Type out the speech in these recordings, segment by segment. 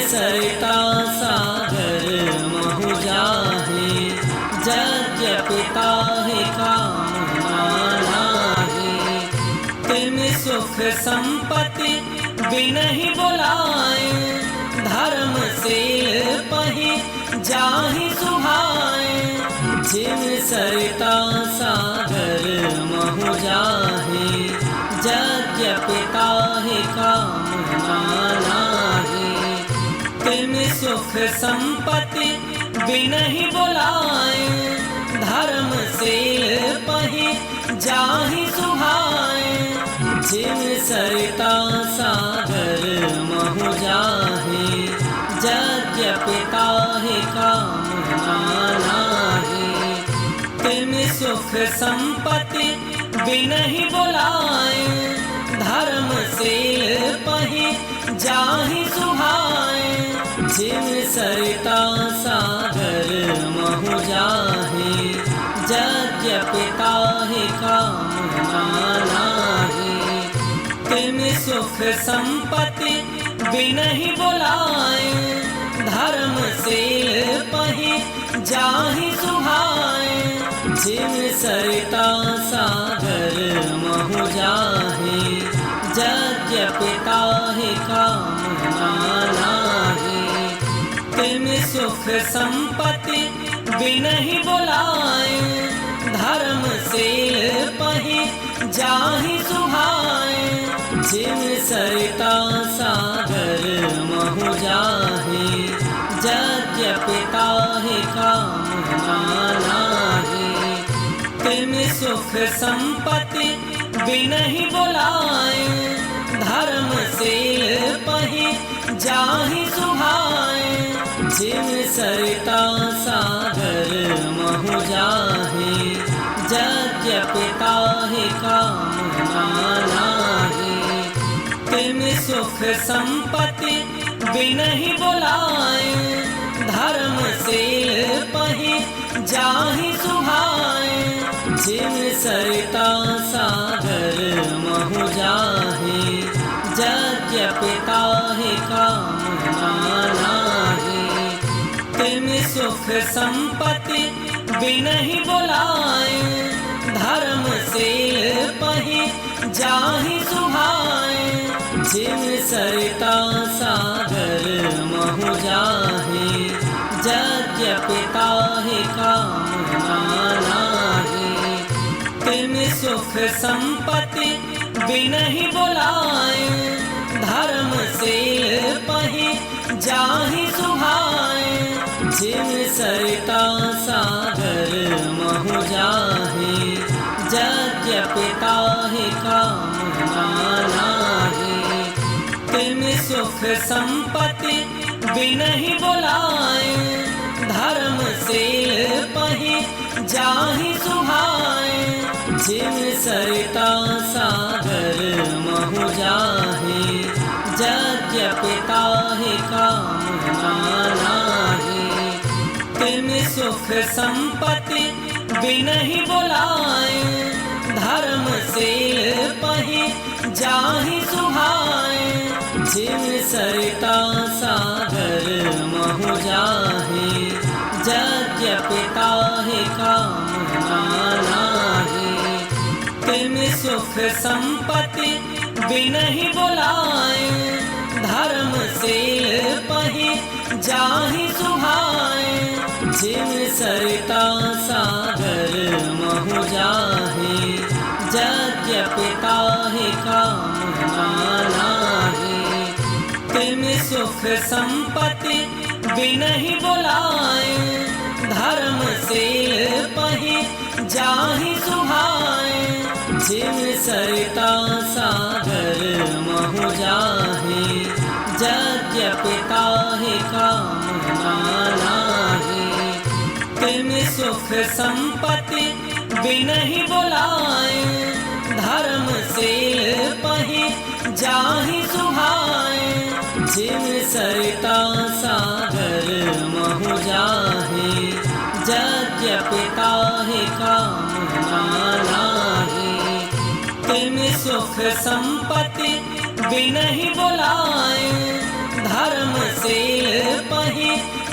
सरिता सागर महु जाहे, यद्यपि ताहि कामना नाहि। तिम सुख संपत्ति बिनहि बुलाए, धर्मशील पहि जाहि सुहाए। जिम सरिता सागर महु जाहे, यद्यपि ताहि कामना नाहि। तिम सुख संपत्ति बिनहि बुलाए, धर्मशील पहि जाहि सुहाए। जिम सरिता सागर महु जाहे, यद्यपि ताहि कामना नाहि। तिम सुख संपत्ति बिनहि बुलाए, धर्मशील पहि जाहि सुहाए। जिम सरिता सागर महु जाहे, यद्यपि ताहि कामना नाहि। तिम सुख संपत्ति बिनहि बुलाए, धर्मशील पहि जाहि सुहाए। जिम सरिता सागर महु जाहे, यद्यपि ताहि कामना नाहि। तिम सुख संपत्ति बिनहि बुलाए, धर्मशील पहि जाहि सुहाए। जिम सरिता सागर महु जाहे, यद्यपि ताहि कामना नाहि। तिम सुख संपत्ति बिनहि बुलाए, धर्मशील पहि जाहि सुहाए। जिम सरिता सागर महु जाहे, यद्यपि ताहि कामना नाहि। तिम सुख संपत्ति बिनहि बुलाए, धर्मशील पहि जाहि सुहाए। जिम सरिता सागर महु जाहे, यद्यपि ताहि कामना नाहि। तिम सुख संपत्ति बिनहि बुलाए, धर्मशील पहि जाहि सुहाए। जिम सरिता सागर महु जाहे, यद्यपि ताहि कामना नाहि। तिम सुख संपत्ति बिनहि बुलाए, धर्मशील पहि जाहि सुहाए। जिम सरिता सागर महु जाहे, यद्यपि ताहि कामना नाहि। तिम सुख संपत्ति बिनहि बुलाए, धर्मशील पहि जाहि सुहाए। जिम सरिता सागर महु जाहे, यद्यपि ताहि कामना नाहि। तिम सुख संपत्ति बिनहि बुलाए, धर्मशील पहि जाहि सुहाए। जिम सरिता सागर महु जाहे, यद्यपि ताहि कामना नाहि। तिम सुख संपत्ति बिनहि बुलाए, धर्मशील पहि जाहि सुहाए। जिम सरिता सागर महु जाहे, यद्यपि ताहि कामना नाहि। तिम सुख संपत्ति बिनहि बुलाए, धर्मशील पहि जाहि सुहाए। जिम सरिता सागर महु जाहे, यद्यपि ताहि कामना नाहि। तिम सुख संपत्ति बिनहि बुलाए, धर्मशील पहि जाहि सुहाए। जिम सरिता सागर महु जाहे, यद्यपि ताहि कामना नाहि। तिम सुख संपत्ति बिनहि बुलाए, धर्मशील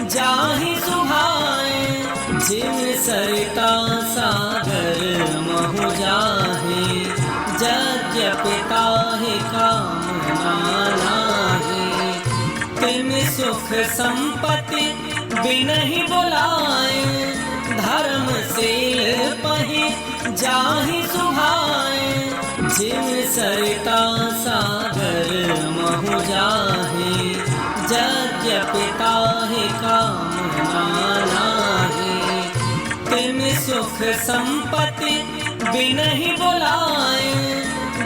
जाहि सुहाए। जिम सरिता सागर महु जाहे, यद्यपि ताहि कामना नाहि। तिम सुख संपत्ति बिनहि बुलाए, धर्मशील पहि जाहि सुहाए। जिम सरिता सागर महु जाहे, यद्यपि ताहि कामना नाहि। तिम सुख संपत्ति बिनहि बुलाए,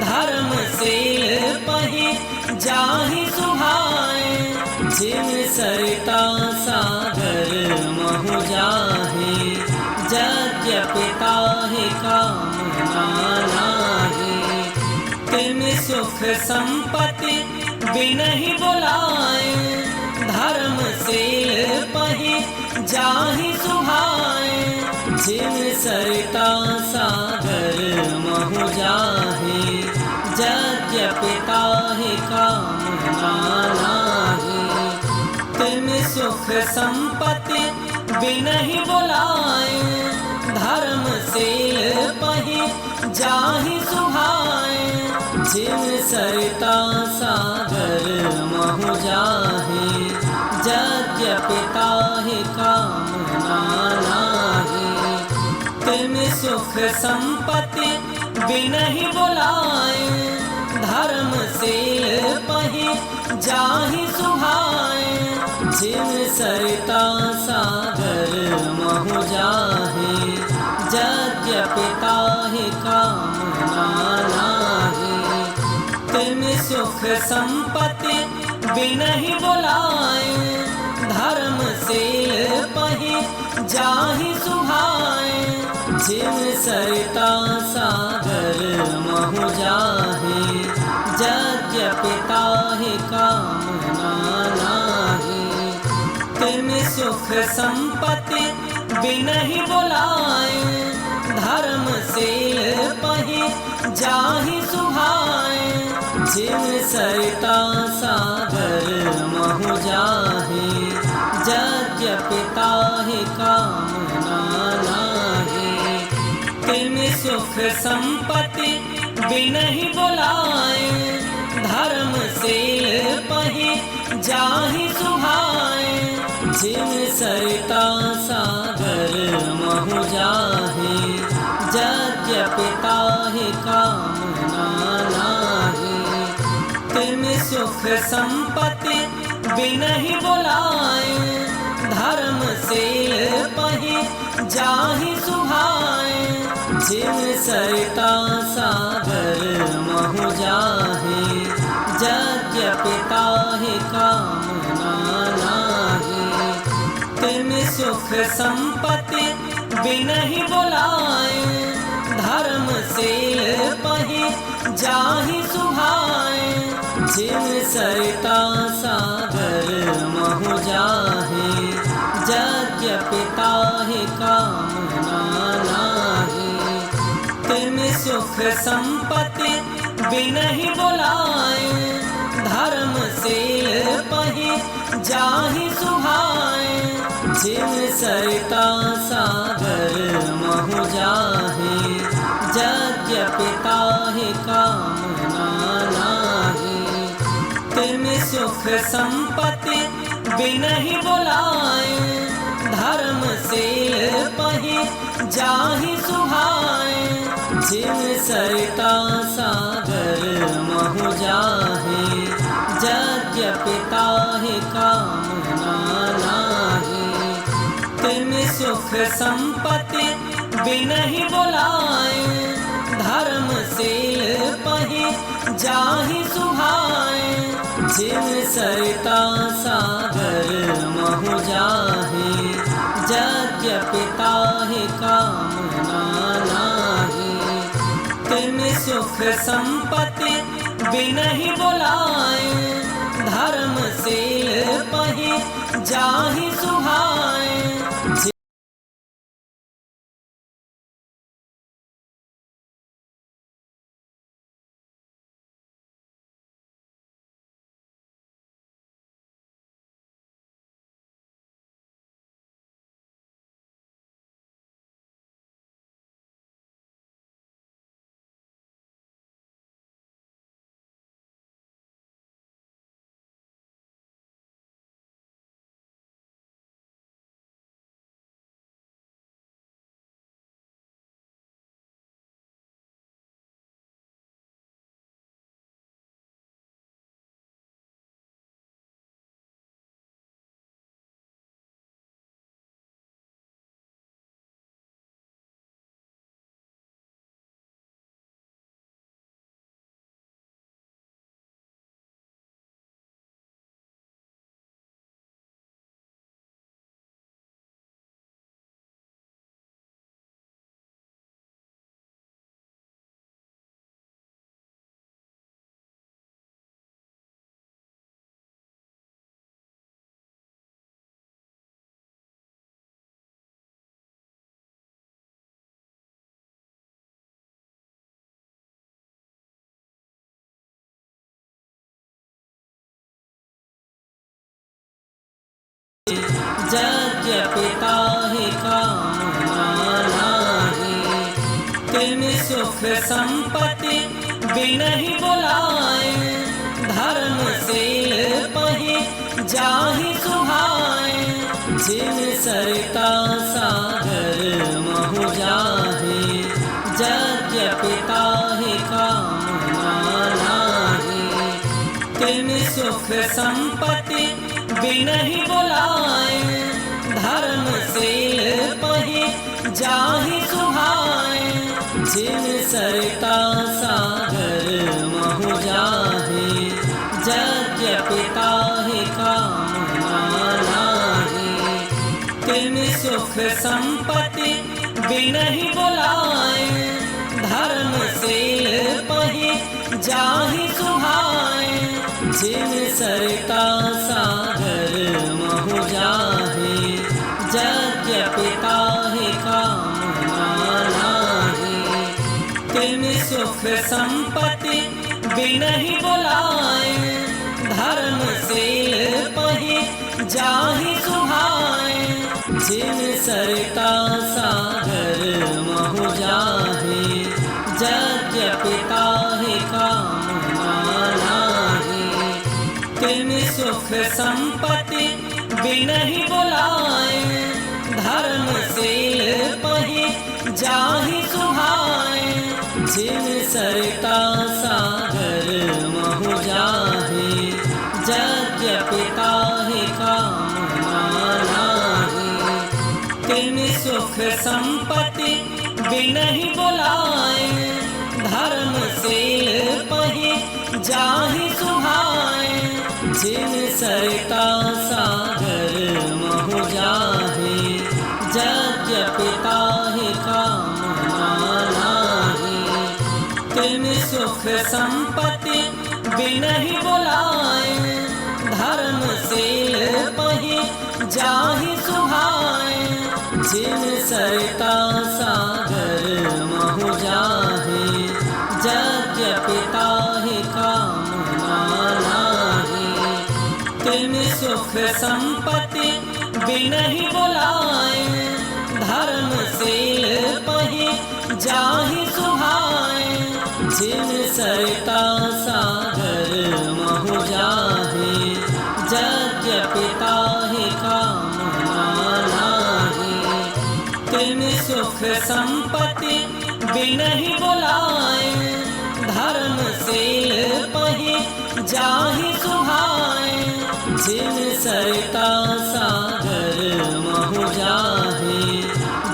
धर्मशील पहि जाहि सुहाए। जिम सरिता सागर महु जाहे, यद्यपि ताहि कामना नाहि। तिम सुख संपत्ति बिनहि बुलाए, धर्मशील पहि जाहि सुहाए। जिम सरिता सागर महु जाहे, यद्यपि ताहि कामना नाहि। तिम सुख संपत्ति बिनहि बुलाए, धर्मशील पहि जाहि सुहाए। जिम सरिता सागर महु जाहे, यद्यपि ताहि कामना नाहि। तिम सुख संपत्ति बिनहि बुलाए, धर्मशील पहि जाहि सुहाए। जिम सरिता सागर महु जाहे, यद्यपि ताहि कामना नाहि। तिम सुख संपत्ति बिनहि बुलाए, धर्मशील पहि जाहि सुहाए। जिम सरिता सागर महु जाहे, यद्यपि ताहि कामना नाहि। तिम सुख संपत्ति बिनहि बुलाए, धर्मशील पहि जाहि सुहाए। जिम सरिता सागर महु जाहे, यद्यपि ताहि कामना नाहि। तिम सुख संपत्ति बिनहि बुलाए, धर्मशील पहि जाहि सुहाए। जिम सरिता सागर महु जाहे, यद्यपि ताहि कामना नाहि। तिम सुख संपत्ति बिनहि बुलाए, धर्मशील पहि जाहि सुहाए। जिम सरिता सागर महु जाहे, यद्यपि ताहि कामना नाहि। तिम सुख संपत्ति बिनहि बुलाए, धर्मशील पहि जाहि सुहाए। जिम सरिता सागर महु जाहे, यद्यपि ताहि कामना नाहि। तिम सुख संपत्ति बिनहि बुलाए, धर्मशील पहि जाहि सुहाए। जिम सरिता सागर महु जाहे, यद्यपि ताहि कामना नाहि। तिम सुख संपत्ति बिनहि बुलाए, धर्मशील पहि जाहि सुहाए। जिम सरिता सागर महु जाहे, यद्यपि ताहि कामना नाहि। तिम सुख संपत्ति बिनहि बुलाए, धर्मशील पहि जाहि सुहाए। जिम सरिता सागर महु जाहे, यद्यपि ताहि कामना नाहि। तिम सुख संपत्ति बिनहि बुलाए, धर्मशील पहि जाहि सुहाए। यद्यपि ताहि कामना नाहि। तिन सुख संपत्ति बिनहि बुलाए, धर्मशील पहि जाहि सुहाए। जिन सरिता सागर महु जाहे, यद्यपि ताहि कामना नाहि। तिन सुख संपत्ति बिनहि बुलाए, धर्मशील पहि जाहि सुहाए। जिन सरिता सागर महु जाहे, यद्यपि ताहि कामना नाहि। तिन सुख संपत्ति बिनहि बुलाए, धर्मशील पहि जाहि सुहाए। जिन सरिता सागर महु जाहे, यद्यपि ताहि कामना नाहि। तिन सुख संपत्ति बिनहि बुलाए, धर्मशील पहि जाहि सुहाए। जिन सरिता सागर महु जाहे, यद्यपि ताहि कामना नाहि। तिन सुख संपत्ति बिनहि बुलाए, धर्मशील पहि जाहि सुहाए। जिन सरिता सागर महु जाहे, यद्यपि ताहि कामना नाहि। तिन सुख संपत्ति बिनहि बुलाए, धर्मशील पहि जाहि सुहाए। जिन सरिता सागर महु जाहे, यद्यपि ताहि कामना नाहि। तिन सुख संपत्ति बिनहि बुलाए, धर्मशील पहि जाहि सुहाए। जिन सरिता सागर महु जाहे, यद्यपि ताहि कामना नाहि। तिन सुख संपत्ति बिनहि बुलाए, धर्मशील पहि जाहि सुहाए। जिन सरिता सागर महु जाहे, यद्यपि ताहि कामना नाहि। तिन सुख संपत्ति बिनहि बुलाए, धर्मशील पहि जाहि सुहाए। जिन सरिता सागर महु जाहे,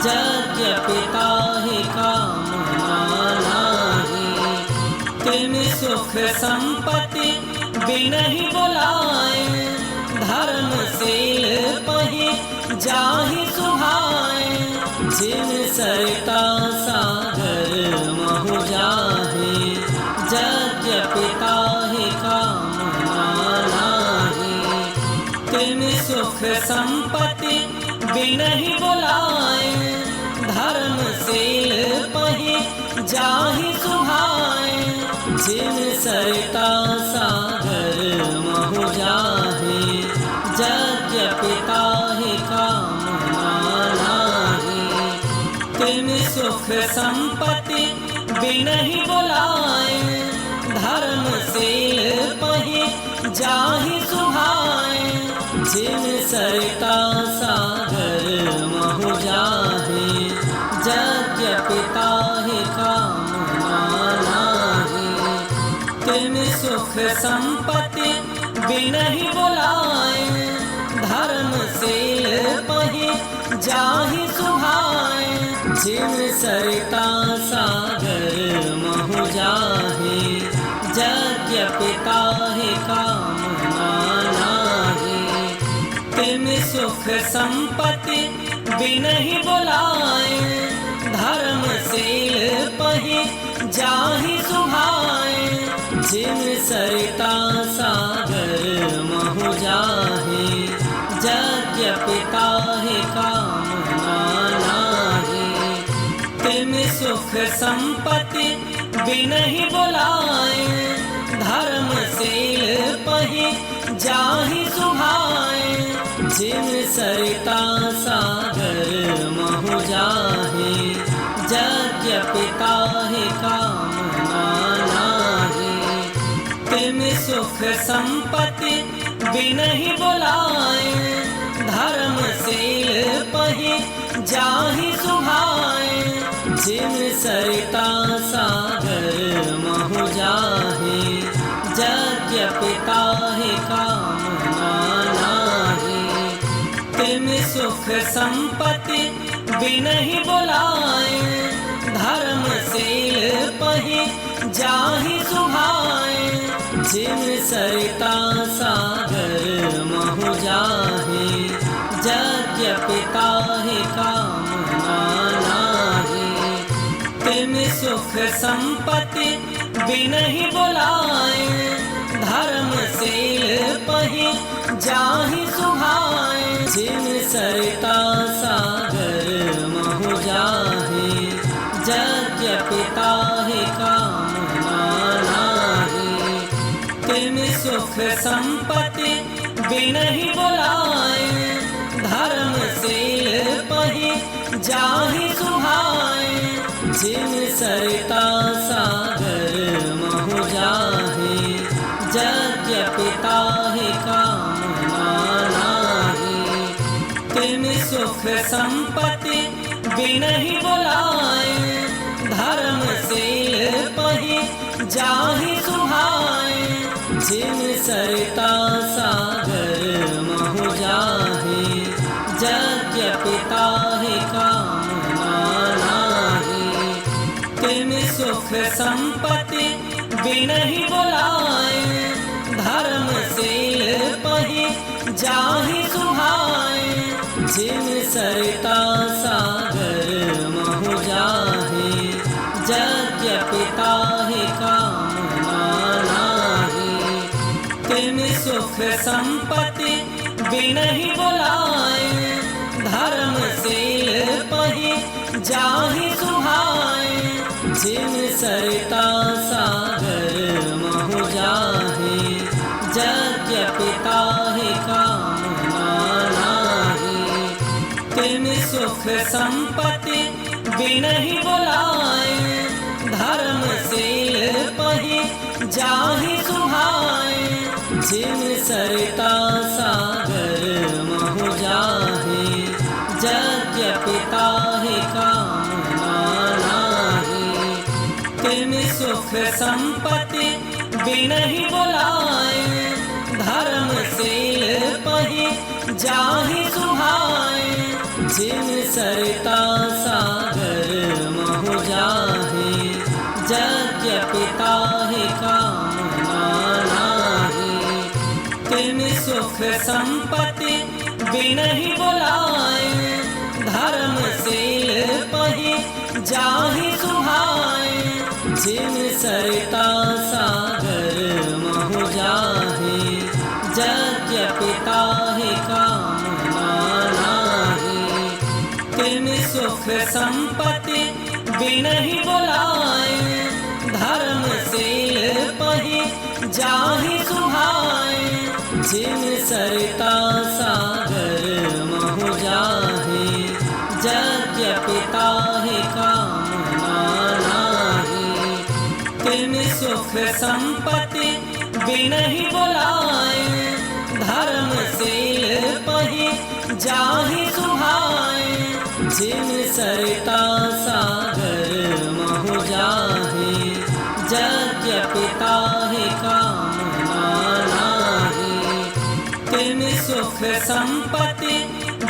यद्यपि ताहि कामना नाहि। तिन सुख संपत्ति बिनहि बुलाए, धर्मशील पहि जाहि सुहाए। जिन सरिता सागर महु जाहे, यद्यपि ताहि कामना नाहि। तिन सुख संपत्ति बिनहि बुलाए, धर्मशील पहि जाहि सुहाए। जिन सरिता सागर महु जाहे, यद्यपि ताहि कामना नाहि। तिन सुख संपत्ति बिनहि बुलाए, धर्मशील पहि जाहि सुहाए। जिन सरिता सागर महु जाहे, यद्यपि ताहि कामना नाहि। तिन सुख संपत्ति बिनहि बुलाए, धर्मशील पहि जाहि सुहाए। जिन सरिता सागर महु जाहे, यद्यपि ताहि कामना नाहि। तिन सुख संपत्ति बिनहि बुलाए, धर्मशील पहि जाहि सुहाए। जिन सरिता सागर महु जाहे, यद्यपि ताहि कामना नाहि। तिन सुख संपत्ति बिनहि बुलाए, धर्मशील पहि जाहि सुहाए। जिन सरिता सागर महु जाहे, यज्ञ पिता है कामना नाहि। तिम सुख संपत्ति बिनहि बुलाए, धर्मशील पहि जाहि सुभाए। जिन सरिता सागर महु जाहे, यज्ञ पिता है कामना नाहि। तिम सुख संपत्ति बिनहि बुलाए, धर्मशील पहि जाहि सुभाए। जिन सरिता सागर महु जाहे, यज्ञ पिता है कामना नाहि। तिम सुख संपत्ति बिनहि बुलाए, धर्मशील पहि जाहि सुभाए। जिन सरिता सागर महु जाहे, यज्ञ पिता है कामना नाहि। तिम सुख संपत्ति बिनहि बुलाए, धर्मशील पहि जाहि सुभाए। जिन सरिता सागर महु जाहे, यज्ञ पिता है कामना नाहि। तिम सुख संपत्ति बिनहि बुलाए, धर्मशील पहि जाहि सुभाए। जिन सरिता सागर महु जाहे, यज्ञ पिता है कामना नाहि। तिम सुख संपत्ति बिनहि बुलाए, धर्मशील पहि जाहि सुभाए। जिन सरिता सागर महु जाहे, यज्ञ पिता है कामना नाहि। तिम सुख संपत्ति बिनहि बुलाए, धर्मशील पहि जाहि सुभाए। जिन सरिता सागर महु जाहे, यज्ञ पिता है कामना नाहि। तिम सुख संपत्ति बिनहि बुलाए, धर्मशील पहि जाहि सुभाए। जिन सरिता सागर महु जाहे, यज्ञ पिता है कामना नाहि। तिम सुख संपत्ति बिनहि बुलाए, धर्मशील पहि जाहि सुभाए। जिन सरिता सागर महु जाहे, यज्ञ पिता है कामना नाहि। तिम सुख संपत्ति बिनहि बुलाए, धर्मशील पहि जाहि सुभाए। जिन सरिता सागर महु जाहे, यज्ञ पिता है कामना नाहि। तिम सुख संपत्ति बिनहि बुलाए, धर्मशील पहि जाहि सुभाए। जिन सरिता सागर महु जाहे, यज्ञ पिता है कामना नाहि। तिम सुख संपत्ति बिनहि बुलाए, धर्मशील पहि जाहि सुभाए। जिन सरिता सागर महु जाहे, यज्ञ पिता है कामना नाहि। तिम सुख संपत्ति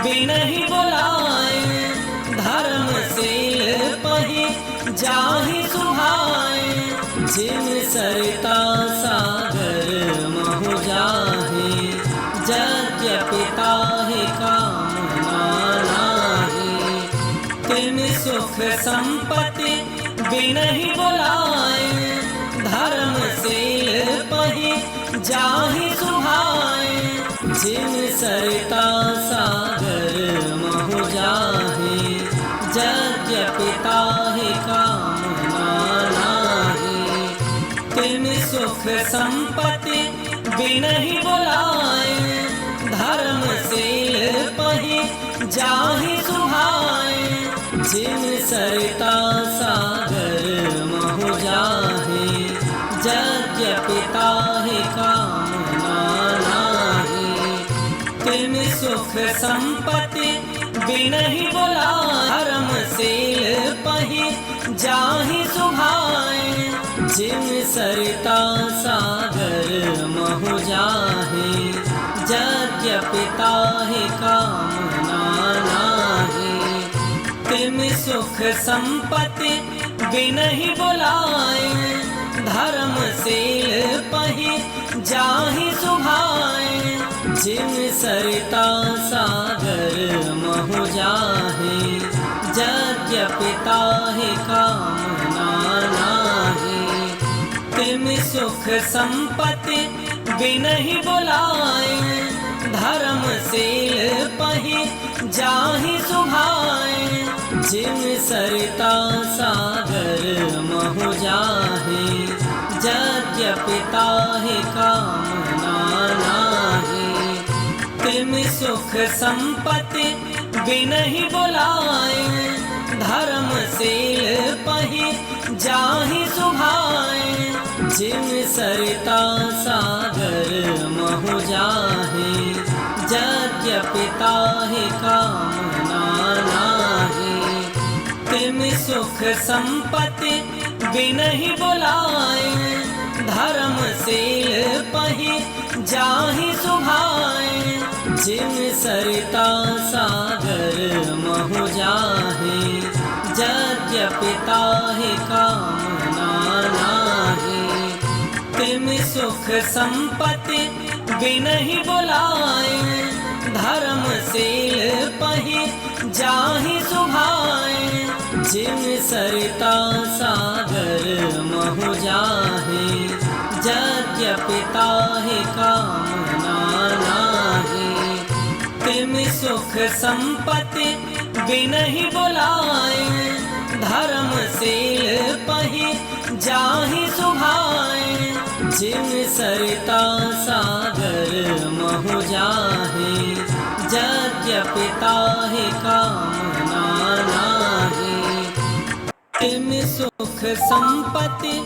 बिनहि बुलाए, धर्मशील पहि जाहि सुभाए। जिन सरिता सागर महु जाहे, यज्ञ पिता है कामना नाहि। तिम सुख संपत्ति बिनहि बुलाए, धर्मशील पहि जाहि सुभाए। जिन सरिता सागर महु जाहे, यज्ञ पिता है कामना नाहि। तिम सुख संपत्ति बिनहि बुलाए, धर्मशील जाहि सुहाए। जिन सरता सागर महु जाहे, यद्यपि ताहि कामना नाहि। तिन सुख संपत्ति बिनहि बुलाए, धर्मशील पहि जाहि सुभाए। जिन सरता सागर महु जाहे, यद्यपि ताहि कामना नाहि। तिन सुख संपत्ति बिनहि बुलाए, धर्मशील पहि जाहि सुभाए। जिन सरता सागर महु जाहे, यद्यपि ताहि कामना नाहि। तिन सुख संपत्ति बिनहि बुलाए, धर्मशील पहि जाहि सुभाए। जिन सरता सागर महु जाहे, यद्यपि ताहि कामना नाहि। तिन सुख संपत्ति बिनहि बुलाए, धर्मशील पहि जाहि सुभाए। जिन सरता सागर महु जाहे, यद्यपि ताहि कामना नाहि। तिन सुख संपत्ति बिनहि बुलाए, धर्मशील पहि जाहि सुभाए। जिन सरता सागर महु जाहे, यद्यपि ताहि कामना नाहि। तिन सुख संपत्ति बिनहि बुलाए, धर्मशील पहि जाहि सुभाए। जिन सरता सागर महु जाहे, यद्यपि ताहि कामना नाहि। तिन सुख संपत्ति बिनहि बुलाए, धर्मशील पहि जाहि सुभाए। जिन सरता सागर महु जाहे, यद्यपि ताहि कामना नाहि। तिन सुख संपत्ति